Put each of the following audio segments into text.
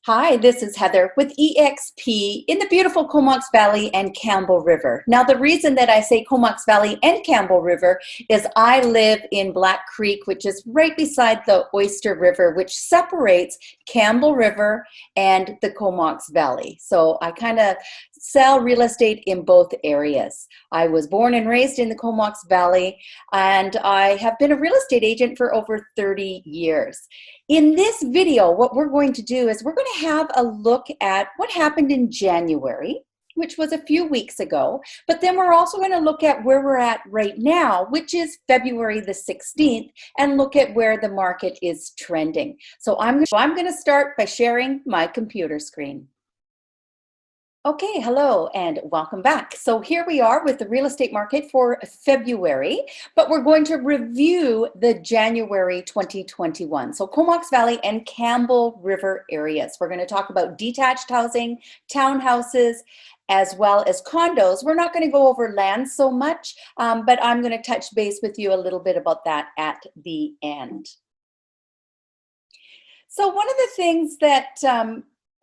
Hi, this is Heather with EXP in the beautiful Comox Valley and Campbell River. Now, the reason that I say Comox Valley and Campbell River is I live in Black Creek, which is right beside the Oyster River, which separates Campbell River and the Comox Valley. So I kind of sell real estate in both areas. I was born and raised in the Comox Valley, and I have been a real estate agent for over 30 years. In this video, what we're going to do is we're going to have a look at what happened in January, which was a few weeks ago, but then we're also going to look at where we're at right now, which is February the 16th, and look at where the market is trending. So I'm going to start by sharing my computer screen. Okay, hello and welcome back. So here we are with the real estate market for February, but we're going to review the January 2021. So Comox Valley and Campbell River areas. We're going to talk about detached housing, townhouses, as well as condos. We're not going to go over land so much, but I'm going to touch base with you a little bit about that at the end. So one of the things that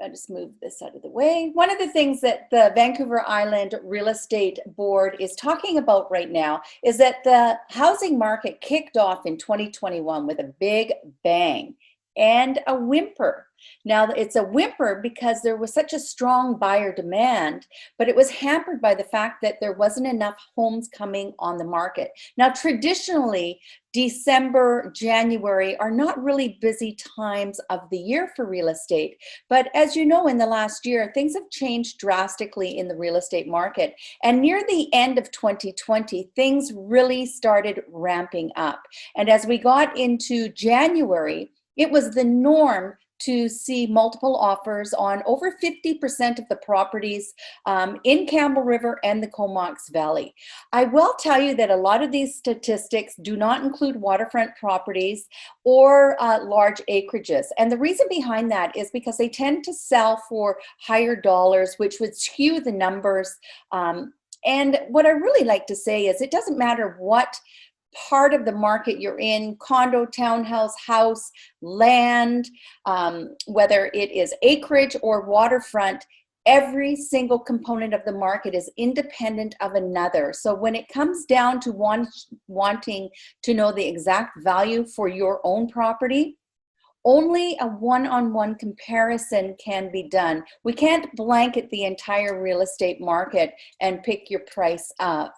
I'll just move this out of the way. One of the things that the Vancouver Island Real Estate Board is talking about right now is that the housing market kicked off in 2021 with a big bang and a whimper. Now, it's a whimper because there was such a strong buyer demand, but it was hampered by the fact that there wasn't enough homes coming on the market. Now, traditionally, December, January are not really busy times of the year for real estate. But as you know, in the last year, things have changed drastically in the real estate market. And near the end of 2020, things really started ramping up. And as we got into January, it was the norm to see multiple offers on over 50% of the properties in Campbell River and the Comox Valley. I will tell you that a lot of these statistics do not include waterfront properties or large acreages. And the reason behind that is because they tend to sell for higher dollars, which would skew the numbers. And what I really like to say is it doesn't matter what part of the market you're in, condo, townhouse, house, land, whether it is acreage or waterfront, every single component of the market is independent of another. So when it comes down to wanting to know the exact value for your own property, only a one-on-one comparison can be done. We can't blanket the entire real estate market and pick your price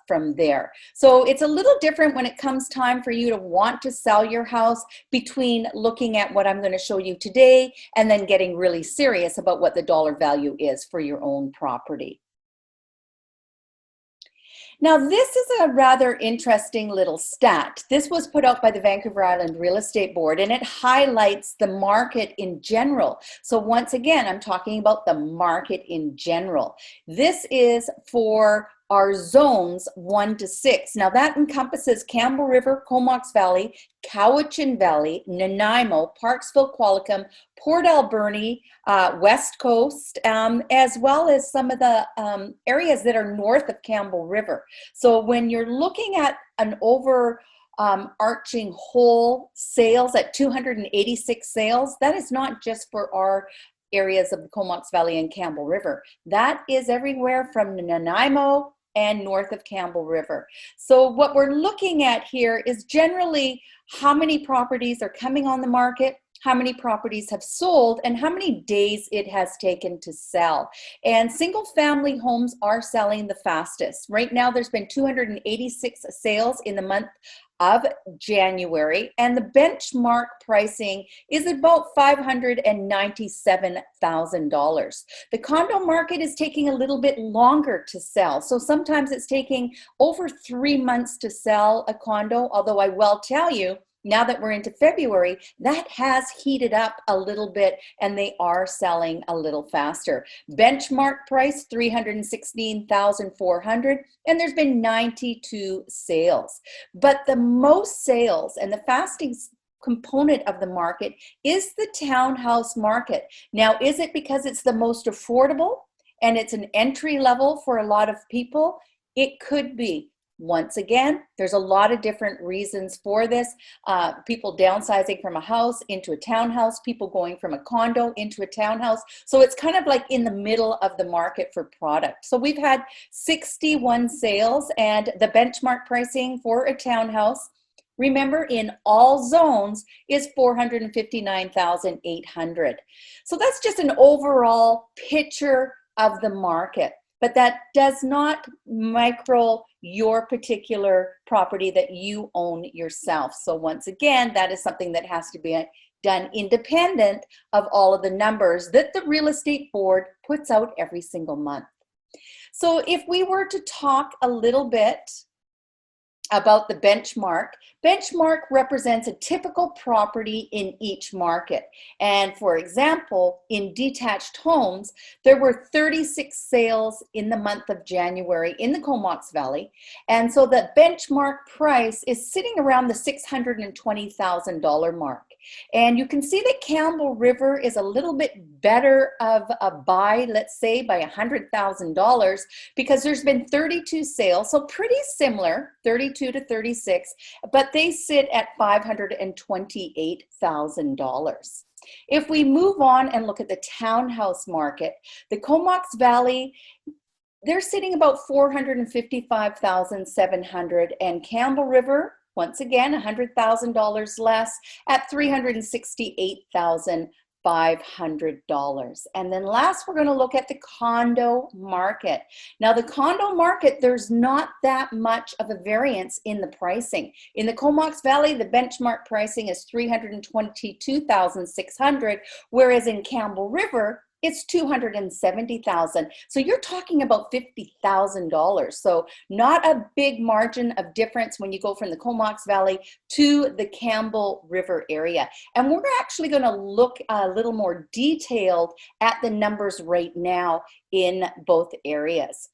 from there. So it's a little different when it comes time for you to want to sell your house between looking at what I'm going to show you today and then getting really serious about what the dollar value is for your own property. Now, this is a rather interesting little stat. This was put out by the Vancouver Island Real Estate Board, and it highlights the market in general. So once again, I'm talking about the market in general. This is for our zones 1 to 6. Now that encompasses Campbell River, Comox Valley, Cowichan Valley, Nanaimo, Parksville, Qualicum, Port Alberni, West Coast, as well as some of the areas that are north of Campbell River. So when you're looking at an arching whole sales at 286 sales, that is not just for our areas of the Comox Valley and Campbell River. That is everywhere from Nanaimo and north of Campbell River. So what we're looking at here is generally how many properties are coming on the market, how many properties have sold, and how many days it has taken to sell. And single family homes are selling the fastest. Right now there's been 286 sales in the month of January, and the benchmark pricing is about $597,000. The condo market is taking a little bit longer to sell. So sometimes it's taking over 3 months to sell a condo, although I will tell you, now that we're into February, that has heated up a little bit and they are selling a little faster. Benchmark price, $316,400, and there's been 92 sales. But the most sales and the fastest component of the market is the townhouse market. Now, is it because it's the most affordable and it's an entry level for a lot of people? It could be. Once again, there's a lot of different reasons for this. People downsizing from a house into a townhouse, people going from a condo into a townhouse. So it's kind of like in the middle of the market for product. So we've had 61 sales, and the benchmark pricing for a townhouse, remember, in all zones, is $459,800. So that's just an overall picture of the market, but that does not micro your particular property that you own yourself. So once again, that is something that has to be done independent of all of the numbers that the real estate board puts out every single month. So if we were to talk a little bit about the benchmark. Benchmark represents a typical property in each market. And for example, in detached homes, there were 36 sales in the month of January in the Comox Valley. And so the benchmark price is sitting around the $620,000 mark. And you can see that Campbell River is a little bit better of a buy, let's say by $100,000, because there's been 32 sales, so pretty similar, 32 to 36, but they sit at $528,000. If we move on and look at the townhouse market, the Comox Valley, they're sitting about $455,700, and Campbell River, once again, $100,000 less at $368,500. And then last, we're going to look at the condo market. Now, the condo market, there's not that much of a variance in the pricing. In the Comox Valley, the benchmark pricing is $322,600, whereas in Campbell River, it's $270,000. So you're talking about $50,000. So not a big margin of difference when you go from the Comox Valley to the Campbell River area. And we're actually going to look a little more detailed at the numbers right now in both areas.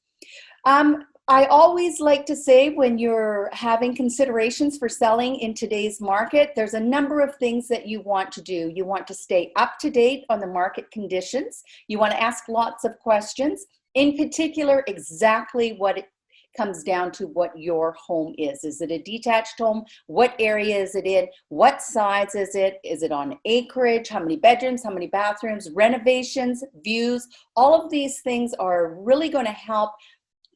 I always like to say, when you're having considerations for selling in today's market, there's a number of things that you want to do. You want to stay up to date on the market conditions. You want to ask lots of questions, in particular, exactly what it comes down to what your home is. Is it a detached home? What area is it in? What size is it? Is it on acreage? How many bedrooms? How many bathrooms? Renovations, views? All of these things are really going to help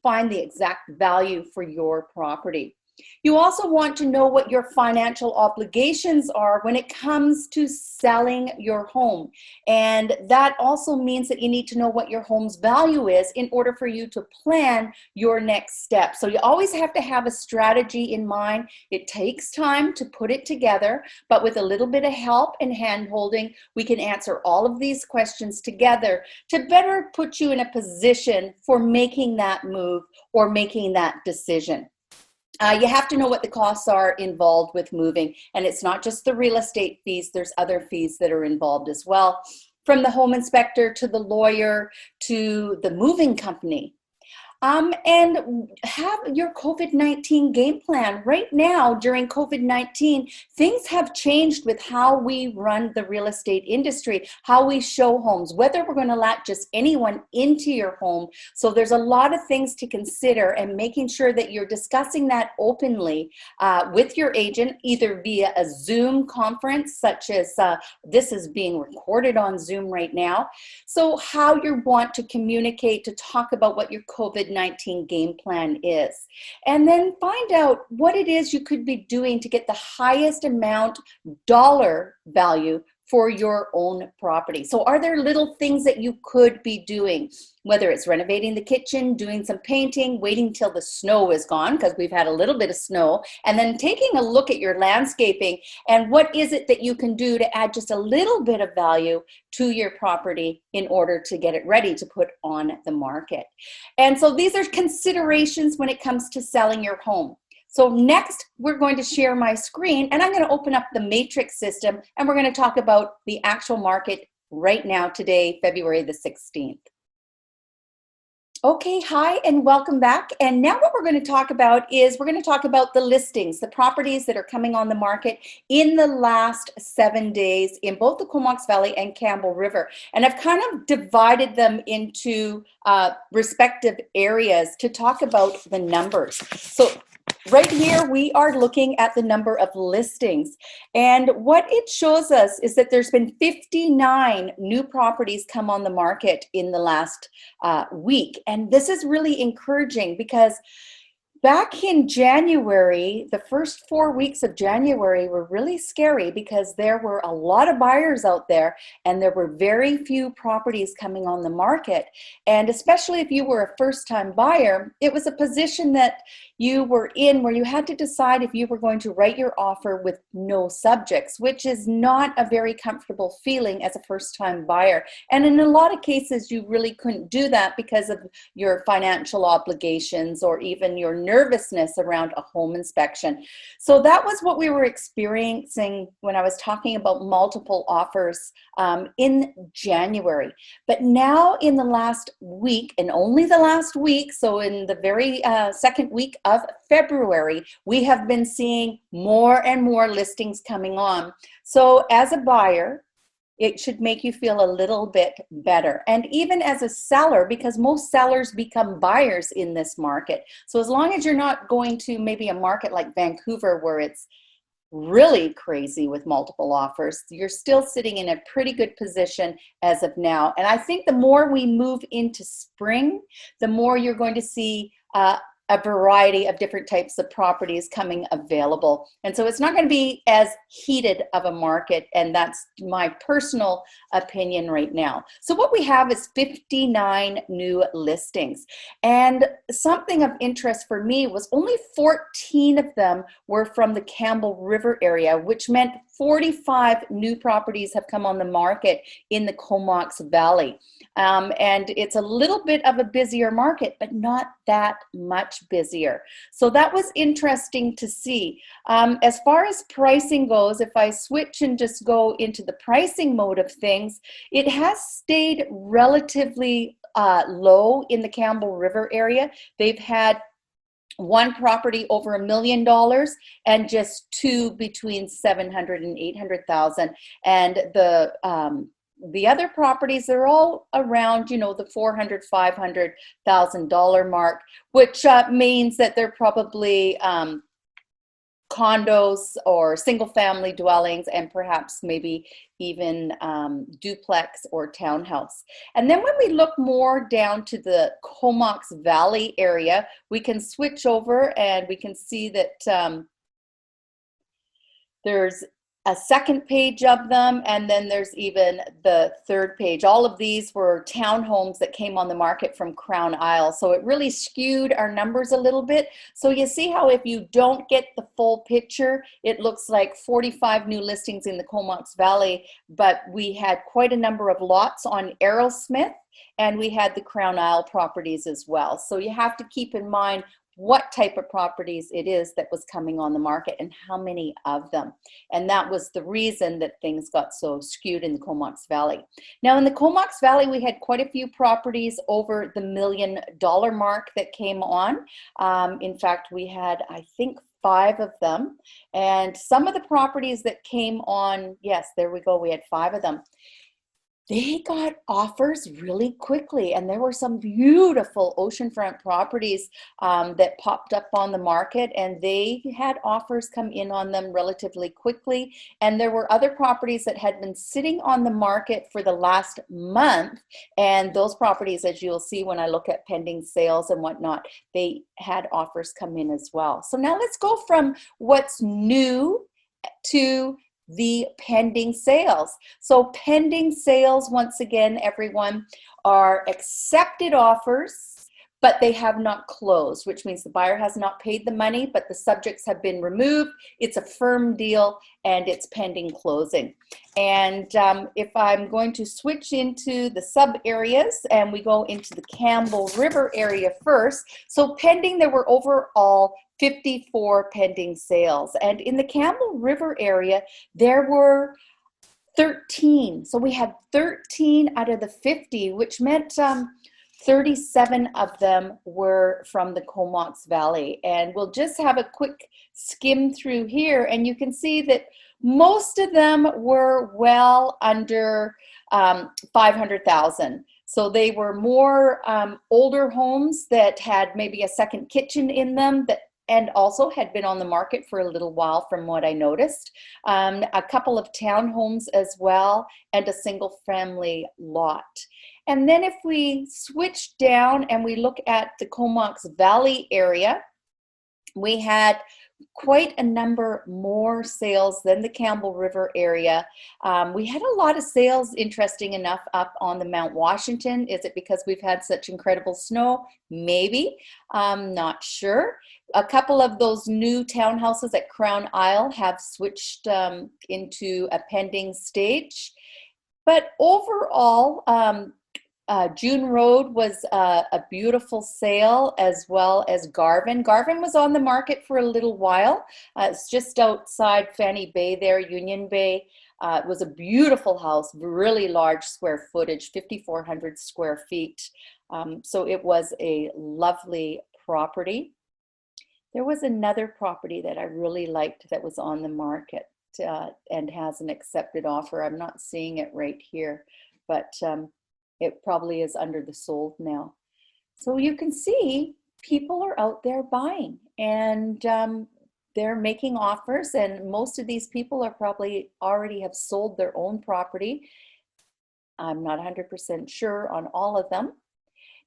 find the exact value for your property. You also want to know what your financial obligations are when it comes to selling your home. And that also means that you need to know what your home's value is in order for you to plan your next step. So you always have to have a strategy in mind. It takes time to put it together, but with a little bit of help and hand-holding, we can answer all of these questions together to better put you in a position for making that move or making that decision. You have to know what the costs are involved with moving, and it's not just the real estate fees, there's other fees that are involved as well, from the home inspector to the lawyer to the moving company. And have your COVID-19 game plan. Right now, during COVID-19, things have changed with how we run the real estate industry, how we show homes, whether we're going to let just anyone into your home. So there's a lot of things to consider, and making sure that you're discussing that openly with your agent, either via a Zoom conference, such as this is being recorded on Zoom right now. So how you want to communicate, to talk about what your COVID-19 game plan is, and then find out what it is you could be doing to get the highest amount dollar value for your own property. So are there little things that you could be doing, whether it's renovating the kitchen, doing some painting, waiting till the snow is gone, because we've had a little bit of snow, and then taking a look at your landscaping and what is it that you can do to add just a little bit of value to your property in order to get it ready to put on the market. And so these are considerations when it comes to selling your home. So next, we're going to share my screen, and I'm going to open up the matrix system, and we're going to talk about the actual market right now, today, February the 16th. Okay, hi, and welcome back. And now what we're going to talk about is we're going to talk about the listings, the properties that are coming on the market in the last 7 days in both the Comox Valley and Campbell River. And I've kind of divided them into respective areas to talk about the numbers. So right here, we are looking at the number of listings. And what it shows us is that there's been 59 new properties come on the market in the last week. And this is really encouraging because back in January, the first 4 weeks of January were really scary because there were a lot of buyers out there and there were very few properties coming on the market. And especially if you were a first-time buyer, it was a position that you were in where you had to decide if you were going to write your offer with no subjects, which is not a very comfortable feeling as a first-time buyer. And in a lot of cases, you really couldn't do that because of your financial obligations or even your nervousness around a home inspection. So that was what we were experiencing when I was talking about multiple offers in January. But now in the last week, and only the last week, so in the very second week of February, we have been seeing more and more listings coming on. So as a buyer, it should make you feel a little bit better. And even as a seller, because most sellers become buyers in this market. So as long as you're not going to maybe a market like Vancouver where it's really crazy with multiple offers, you're still sitting in a pretty good position as of now. And I think the more we move into spring, the more you're going to see a variety of different types of properties coming available. And so it's not going to be as heated of a market, and that's my personal opinion right now. So what we have is 59 new listings. And something of interest for me was only 14 of them were from the Campbell River area, which meant 45 new properties have come on the market in the Comox Valley. And it's a little bit of a busier market, but not that much busier. So that was interesting to see. As far as pricing goes, if I switch and just go into the pricing mode of things, it has stayed relatively low in the Campbell River area. They've had one property over $1 million and just two between 700 and 800,000. And the other properties, they're all around, you know, the $400,000, $500,000 mark, which means that they're probably condos or single family dwellings and perhaps maybe even duplex or townhouse. And then when we look more down to the Comox Valley area, we can switch over and we can see that there's a second page of them, and then there's even the third page. All of these were townhomes that came on the market from Crown Isle, so it really skewed our numbers a little bit. So you see how if you don't get the full picture, it looks like 45 new listings in the Comox Valley, but we had quite a number of lots on Arrowsmith, and we had the Crown Isle properties as well. So you have to keep in mind what type of properties it is that was coming on the market and how many of them. And that was the reason that things got so skewed in the Comox Valley. Now in the Comox Valley, we had quite a few properties over the $1 million mark that came on. In fact, we had, I think, 5 of them. And some of the properties that came on, yes, there we go, we had 5 of them. They got offers really quickly, and there were some beautiful oceanfront properties that popped up on the market, and they had offers come in on them relatively quickly. And there were other properties that had been sitting on the market for the last month, and those properties, as you'll see when I look at pending sales and whatnot, they had offers come in as well. So now let's go from what's new to the pending sales. So pending sales, once again, everyone, are accepted offers, but they have not closed, which means the buyer has not paid the money, but the subjects have been removed. It's a firm deal and it's pending closing. And if I'm going to switch into the sub areas and we go into the Campbell River area first. So pending, there were overall 54 pending sales. And in the Campbell River area, there were 13. So we had 13 out of the 50, which meant 37 of them were from the Comox Valley. And we'll just have a quick skim through here, and you can see that most of them were well under 500,000. So they were more older homes that had maybe a second kitchen in them that and also had been on the market for a little while from what I noticed. A couple of townhomes as well, and a single family lot. And then if we switch down and we look at the Comox Valley area, we had quite a number more sales than the Campbell River area. We had a lot of sales, interesting enough, up on the Mount Washington. Is it because we've had such incredible snow? Maybe, not sure. A couple of those new townhouses at Crown Isle have switched into a pending stage. But overall, June Road was a beautiful sale, as well as Garvin. Garvin was on the market for a little while. It's just outside Fanny Bay there, Union Bay. It was a beautiful house, really large square footage, 5,400 square feet. So it was a lovely property. There was another property that I really liked that was on the market and has an accepted offer. I'm not seeing it right here, but it probably is under the sold now. So you can see people are out there buying, and they're making offers, and most of these people are probably already have sold their own property. I'm not 100% sure on all of them.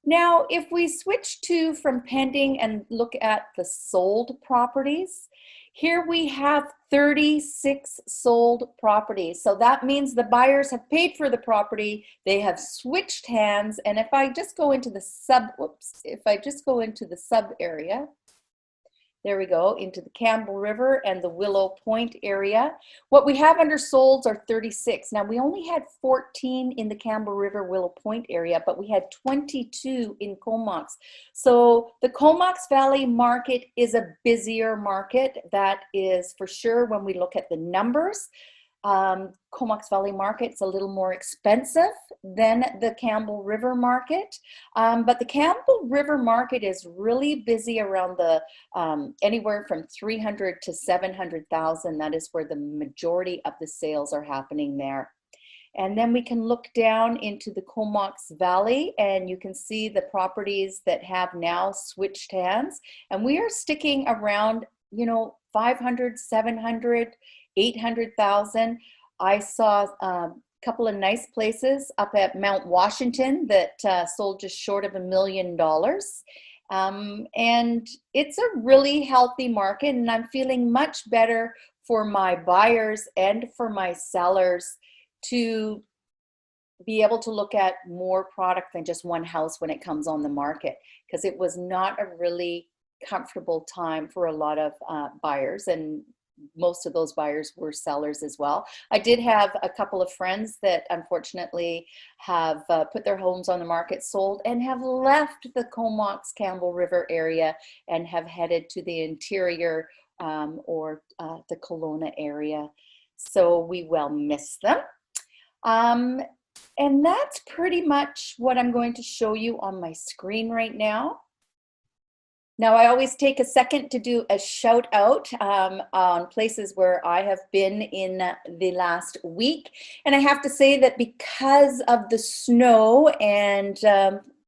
Now, if we switch from pending and look at the sold properties, here we have 36 sold properties. So that means the buyers have paid for the property, they have switched hands, and if I just go into the sub area, there we go, into the Campbell River and the Willow Point area. What we have under solds are 36. Now, we only had 14 in the Campbell River Willow Point area, but we had 22 in Comox. So the Comox Valley market is a busier market. That is for sure when we look at the numbers. Comox Valley market's a little more expensive than the Campbell River market, but the Campbell River market is really busy around the anywhere from 300 to 700,000. That is where the majority of the sales are happening there. And then we can look down into the Comox Valley, and you can see the properties that have now switched hands, and we are sticking around, 500, 700, 800,000. I saw a couple of nice places up at Mount Washington that sold just short of $1 million. And it's a really healthy market, and I'm feeling much better for my buyers and for my sellers to be able to look at more product than just one house when it comes on the market, because it was not a really comfortable time for a lot of buyers, and most of those buyers were sellers as well. I did have a couple of friends that unfortunately have put their homes on the market, sold, and have left the Comox Campbell River area and have headed to the interior or the Kelowna area. So we will miss them. And that's pretty much what I'm going to show you on my screen right now. Now, I always take a second to do a shout out on places where I have been in the last week. And I have to say that because of the snow and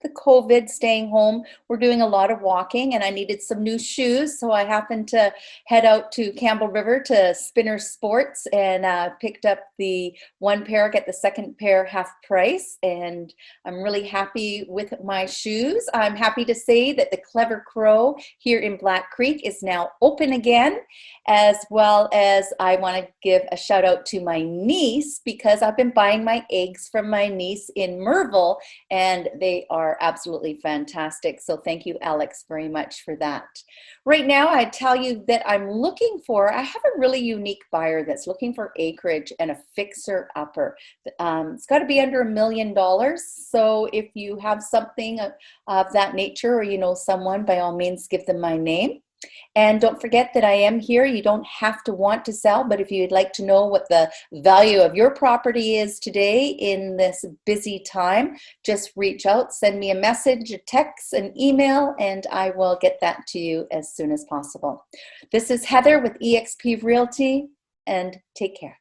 the COVID, staying home, we're doing a lot of walking, and I needed some new shoes. So I happened to head out to Campbell River to Spinner Sports and picked up the one pair, get the second pair half price. And I'm really happy with my shoes. I'm happy to say that the Clever Crow here in Black Creek is now open again, as well as I want to give a shout out to my niece, because I've been buying my eggs from my niece in Merville, and they are absolutely fantastic. So thank you, Alex, very much for that. Right now, I tell you that I have a really unique buyer that's looking for acreage and a fixer-upper. It's got to be under $1 million. So if you have something of that nature, or you know someone, by all means, give them my name. And don't forget that I am here. You don't have to want to sell, but if you'd like to know what the value of your property is today in this busy time, just reach out, send me a message, a text, an email, and I will get that to you as soon as possible. This is Heather with eXp Realty, and take care.